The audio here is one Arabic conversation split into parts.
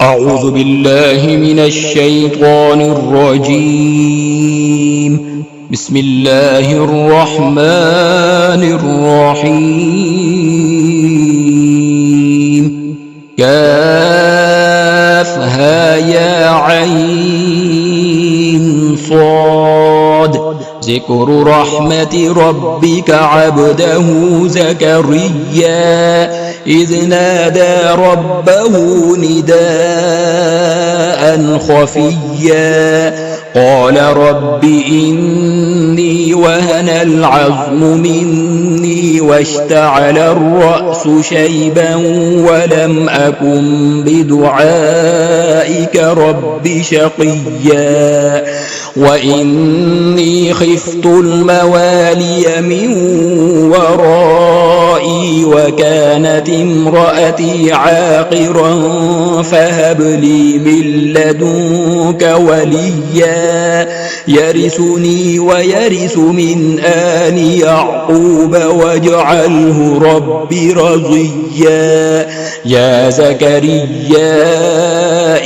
أعوذ بالله من الشيطان الرجيم. بسم الله الرحمن الرحيم. كافها يا عين صاد. ذكر رحمة ربك عبده زكريا إذ نادى ربه نداء خفيا قال رب إني وهن العظم مني واشتعل الرأس شيبا ولم أكن بدعائك رب شقيا وإني خفت الموالي من ورائي وكانت امرأتي عاقرا فهب لي من لدنك وليا يرثني ويرث من آل يعقوب واجعله ربي رضيا يا زكريا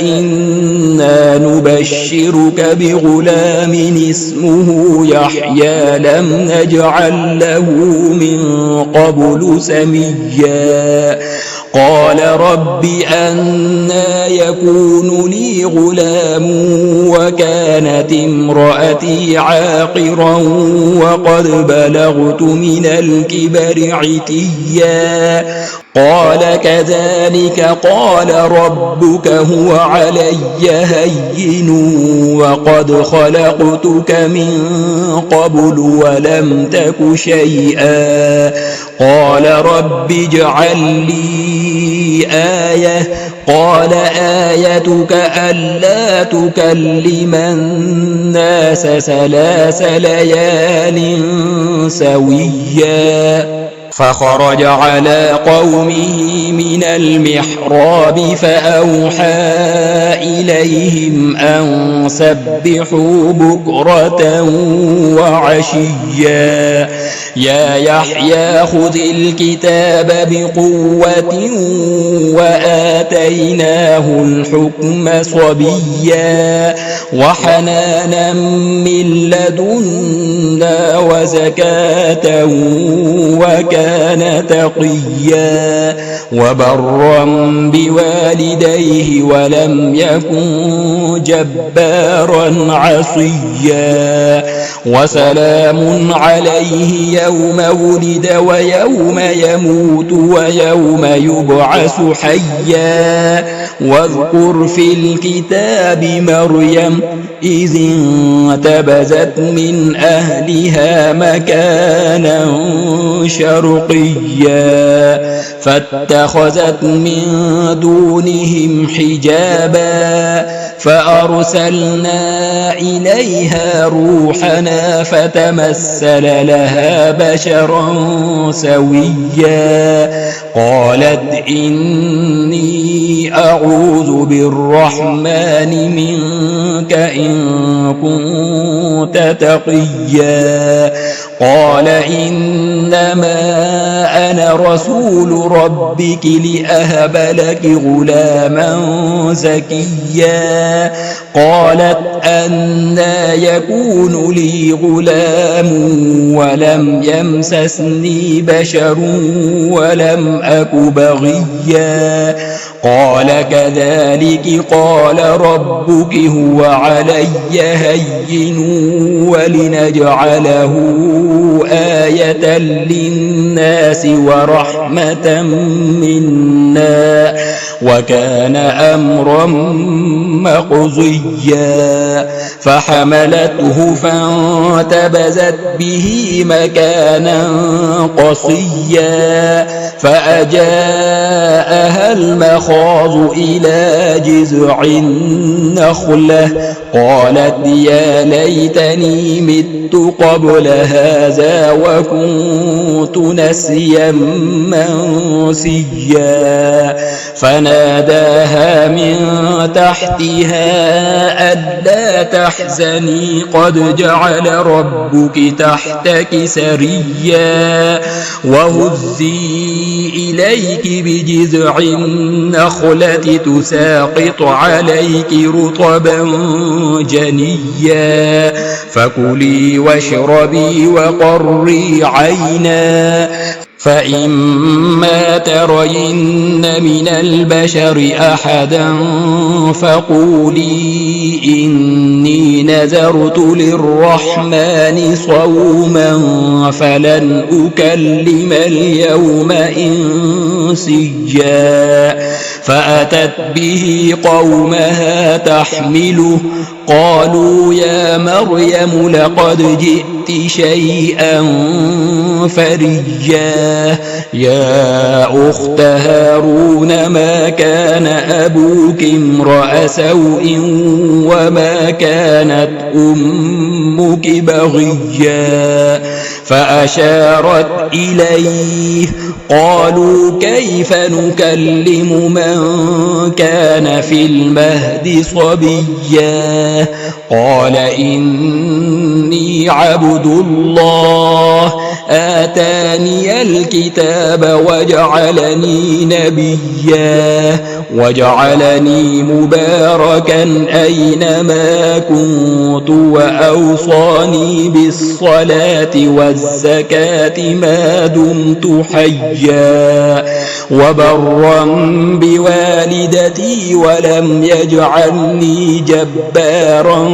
إنا نبشرك بغلام اسمه يحيى لم نجعل له من قبل سميا قال رب أنى يكون لي غلام وكانت امرأتي عاقرا وقد بلغت من الكبر عتيا قال كذلك قال ربك هو علي هين وقد خلقتك من قبل ولم تك شيئا قال رب اجعل لي آية قال آيتك ألا تكلم الناس 3 ليال سويا فخرج على قومه من المحراب فأوحى إليهم أن سبحوا بكرة وعشيا يا يحيى خذ الكتاب بقوة وآتيناه الحكم صبيا وحنانا من لدنا وزكاة وكان تقيا وبرا بوالديه ولم يكن جبارا عصيا وسلام عليه يوم ولد ويوم يموت ويوم يبعث حيا واذكر في الكتاب مريم إذ انتبذت من أهلها مكانا شرقيا فاتخذت من دونهم حجابا فأرسلنا إليها روحنا فتمثل لها بشرا سويا قالت إني أعوذ بالرحمن منك إن كنت تقيا قال إنما أنا رسول ربك لأهب لك غلاما زكيا قالت أنى يكون لي غلام ولم يمسسني بشر ولم أك بغيا قال كذلك قال ربك هو علي هين ولنجعله آية للناس ورحمة منا وكان أمرا مقضيا فحملته فانتبذت به مكانا قصيا فأجاءها المخاض إلى جذع النخلة قالت يا ليتني مت قبل هذا وكنت نسيا منسيا فنادى فناداها من تحتها ألا تحزني قد جعل ربك تحتك سريا وهزي إليك بجذع النخلة تساقط عليك رطبا جنيا فكلي واشربي وقري عينا فإما ترين من البشر أحدا فقولي إني نذرت للرحمن صوما فلن أكلم اليوم إنسيا فأتت به قومها تحمله قالوا يا مريم لقد جئت شيئا فريا يا أخت هارون ما كان أبوك امرأ سوء وما كانت أمك بغيا فأشارت إليه قالوا كيف نكلم من كان في المهد صبيا قال إني عبد الله آتاني الكتاب وجعلني نبيا وجعلني مباركا أينما كنت وأوصاني بالصلاة والزكاة ما دمت حيا وبرا بوالدتي ولم يجعلني جبارا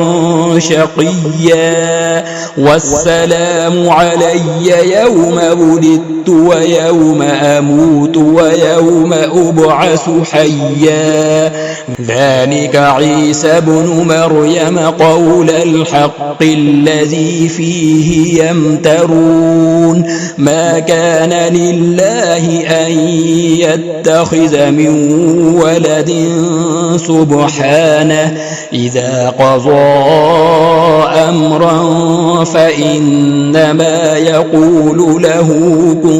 شقيا والسلام علي يوم ولدت ويوم أموت ويوم أبعث حيا ذلك عيسى بن مريم قول الحق الذي فيه يمترون ما كان لله أن يتخذ من ولد سبحانه إذا قضى أمرا فإنما يقول له كن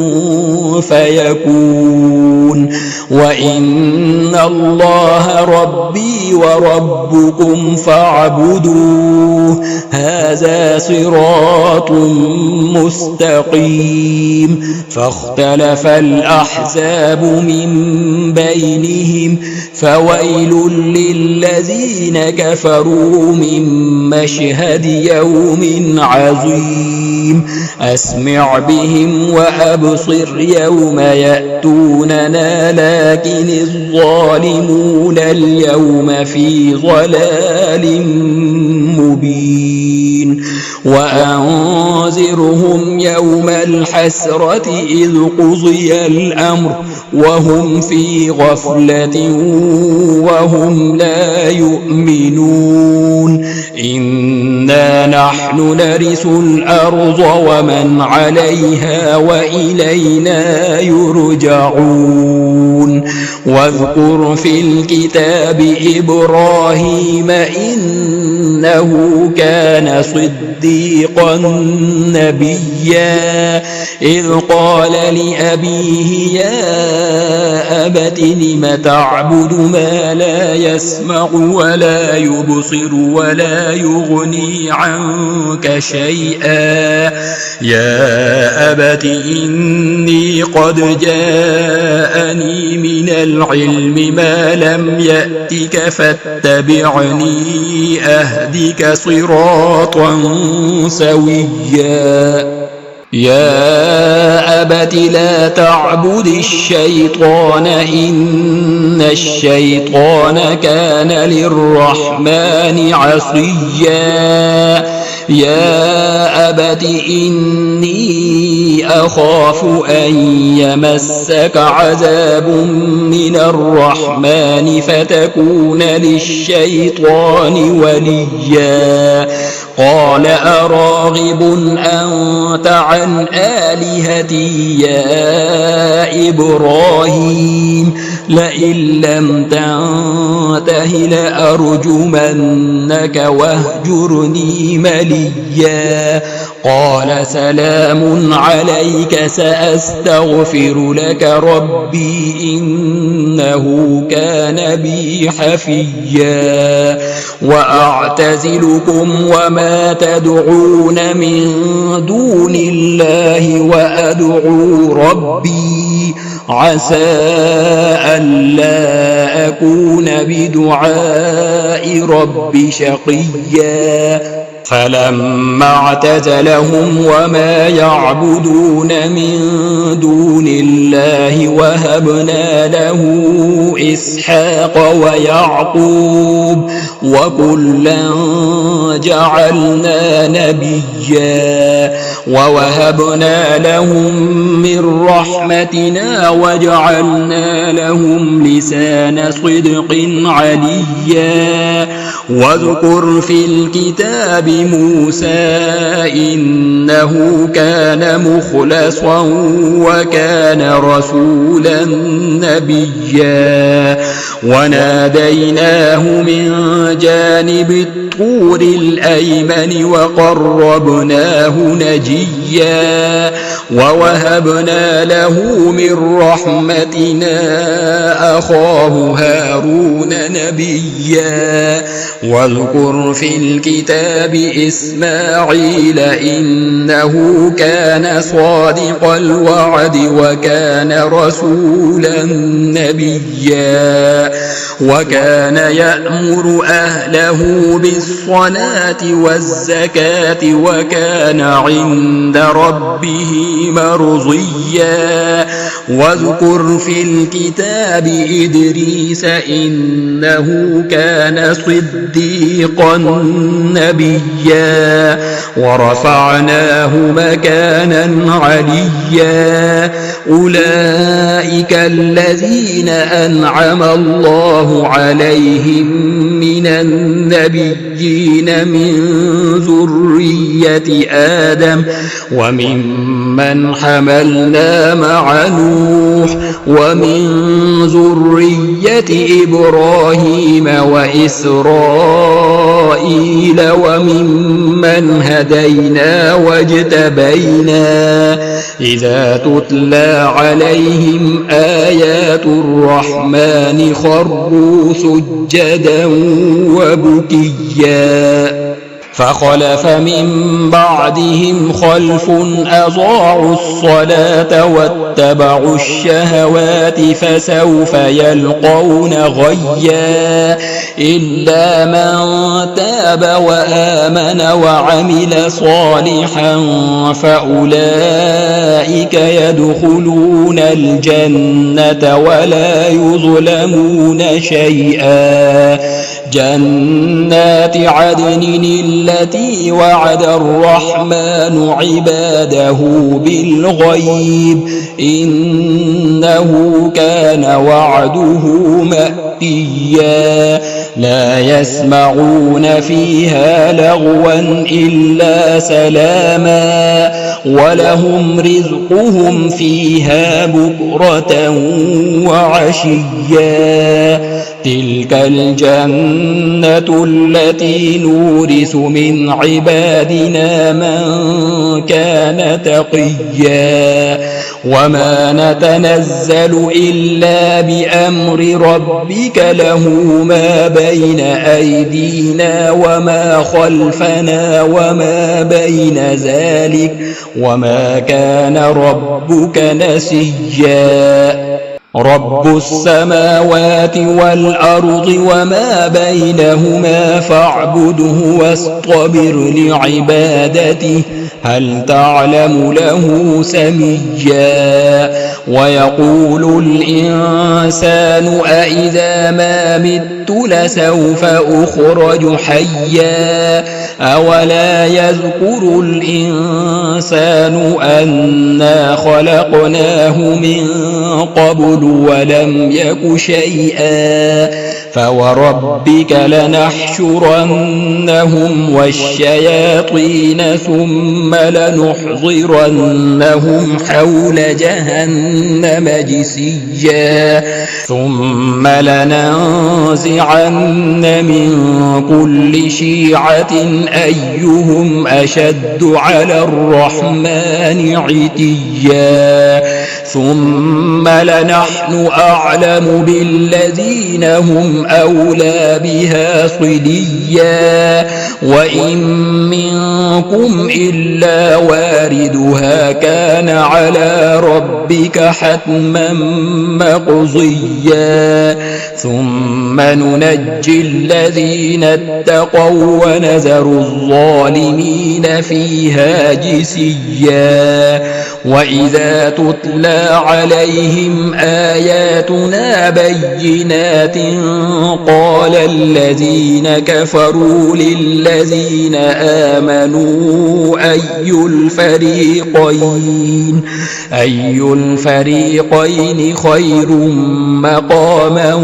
فيكون وإن الله ربي وربكم فاعبدوه هذا صراط مستقيم فاختلف الأحزاب من بينهم فويل للذين كفروا من مشهد يوم عظيم أسمع بهم وأبصر يوم يأتوننا لكن الظالمون اليوم في ضلال مبين وأنذرهم يوم الحسرة إذ قضي الأمر وهم في غفلة وهم لا يؤمنون إنا نحن نرث الأرض ومن عليها وإلينا يرجعون واذكر في الكتاب إبراهيم إنه كان صديقا نبيا إذ قال لأبيه يا أبت لم تعبد ما لا يسمع ولا يبصر ولا يغني عنك شيئا يا أبت إني قد جاءني من العلم ما لم يأتك فاتبعني أهدك صراطا سويا يا أبت لا تعبد الشيطان إن الشيطان كان للرحمن عصيا يا أبت إني أخاف أن يمسك عذاب من الرحمن فتكون للشيطان وليا قال أراغب أنت عن آلهتي يا إبراهيم لئن لم تنته لأرجمنك واهجرني مليا قال سلام عليك سأستغفر لك ربي إنه كان بي حفيا وأعتزلكم وما تدعون من دون الله وأدعو ربي عسى ألا أكون بدعاء ربي شقيا فلما اعتزلهم وما يعبدون من دون الله وهبنا له إسحاق ويعقوب وكلا جعلنا نبيا ووهبنا لهم من رحمتنا وجعلنا لهم لسان صدق عليا واذكر في الكتاب موسى إنه كان مخلصا وكان رسولا نبيا وناديناه من جانب الطور الأيمن وقربناه نجيا ووهبنا له من رحمتنا أخاه هارون نبيا واذكر في الكتاب إسماعيل إنه كان صادق الوعد وكان رسولا نبيا وكان يأمر أهله بالصلاة والزكاة وكان عند ربه مرضيا واذكر في الكتاب إدريس إنه كان صديقا نبيا ورفعناه مكانا عليا أولئك الذين أنعم الله عليهم من النبيين من ذرية آدم وممن حملنا مع نوح ومن ذرية إبراهيم وإسرائيل وممن هدينا واجتبينا إذا تتلى عليهم آيات الرحمن خروا سجدا وبكيا فخلف من بعدهم خلف أضاعوا الصلاة واتبعوا الشهوات فسوف يلقون غيا إلا من تاب وآمن وعمل صالحا فأولئك يدخلون الجنة ولا يظلمون شيئا جنات عدن التي وعد الرحمن عباده بالغيب إنه كان وعده مأتيا لا يسمعون فيها لغوا إلا سلاما ولهم رزقهم فيها بكرة وعشيا تلك الجنة التي نورث من عبادنا من كان تقيا وما نتنزل إلا بأمر ربك له ما بين أيدينا وما خلفنا وما بين ذلك وما كان ربك نسيا رب السماوات والأرض وما بينهما فاعبده واصطبر لعبادته هل تعلم له سميا ويقول الإنسان أإذا ما مت لسوف أخرج حيا أولا يذكر الإنسان أنا خلقناه من قبل ولم يك شيئا فوربك لنحشرنهم والشياطين ثم لنحضرنهم حول جهنم جثيا ثم لننزعن من كل شيعة أيهم أشد على الرحمن عتيا ثم لنحن أعلم بالذين هم أولى بها صليا وإن منكم إلا واردها كان على ربك حتما مقضيا ثم ننجي الذين اتقوا ونذر الظالمين فيها جثيا وإذا تتلى عليهم آياتنا بينات قال الذين كفروا للذين آمنوا أي الفريقين خير مقاما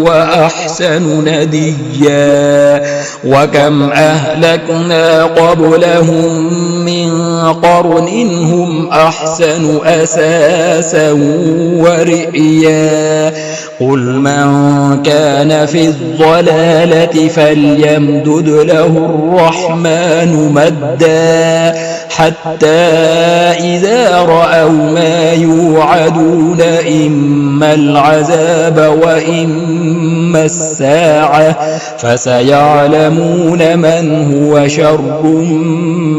وأحسن نديا وكم أهلكنا قبلهم من قرن هم أحسن أساسا ورئيا قل من كان في الضلالة فليمدد له الرحمن مدا حتى إذا رأوا ما يوعدون إما العذاب وإما الساعة فسيعلمون من هو شر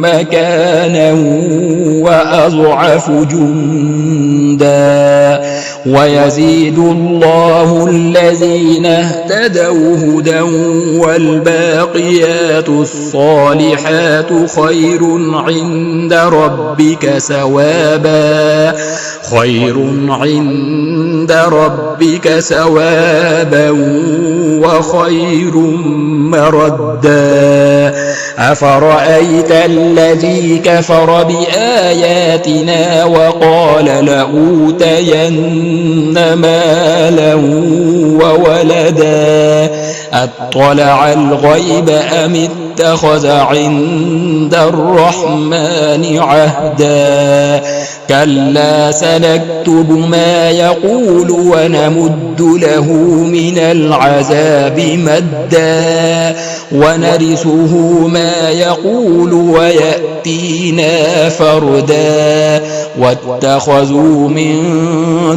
مكانا وأضعف جندا ويزيد الله الذين اهتدوا هدى والباقيات الصالحات خير عند ربك ثوابا وخير مردا أفرأيت الذي كفر بآياتنا وقال لأوتين مالا وولدا أطلع الغيب أم اتخذ عند الرحمن عهدا كلا سنكتب ما يقول ونمد له من العذاب مدا ونرثه ما يقول ويأتينا فردا واتخذوا من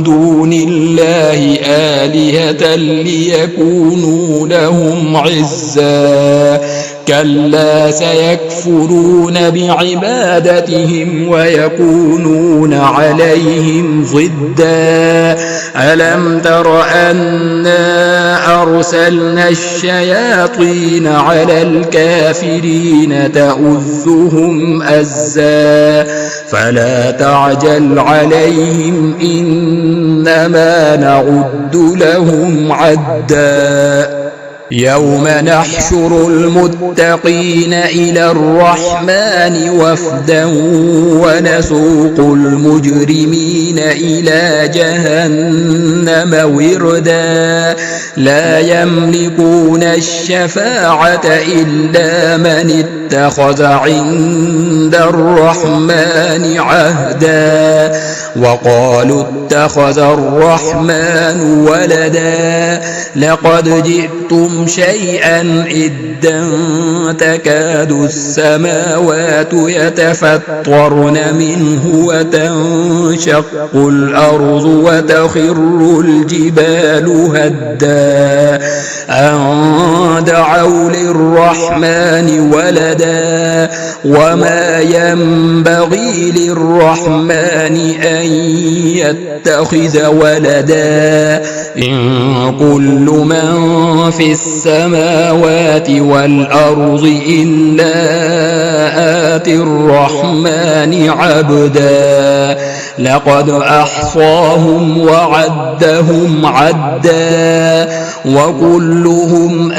دون الله آلهة ليكونوا لهم عزا كلا سيكفرون بعبادتهم ويكونون عليهم ضدا ألم تر أنا أرسلنا الشياطين على الكافرين تؤذهم أزا فلا تعجل عليهم إنما نعد لهم عدا يوم نحشر المتقين إلى الرحمن وفدا ونسوق المجرمين إلى جهنم وردا لا يملكون الشفاعة إلا من اتخذ عند الرحمن عهدا وقالوا اتخذ الرحمن ولدا لقد جئتم شيئا إدا تكاد السماوات يتفطرن منه وتنشق الأرض وتخر الجبال هدا أن دعوا للرحمن ولدا وما ينبغي للرحمن أن يتخذ ولدا إن كل من في السماوات والأرض إلا آتي الرحمن عبدا لقد أحصاهم وعدهم عدا وكلهم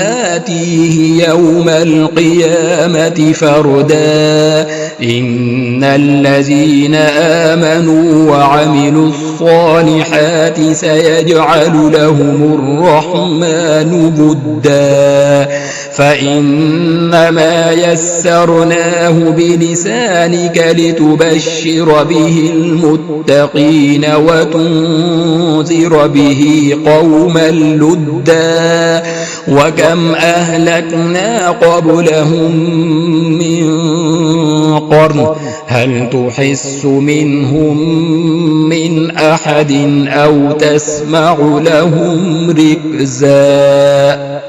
آتيه يوم القيامة فردا إن الذين آمنوا وعملوا الصالحات سيجعل لهم الرحمن ودا فإنما يسرناه بلسانك لتبشر به المتقين وتنذر به قوما لدا وكم أهلكنا قبلهم من قرن هل تحس منهم من أحد أو تسمع لهم ركزا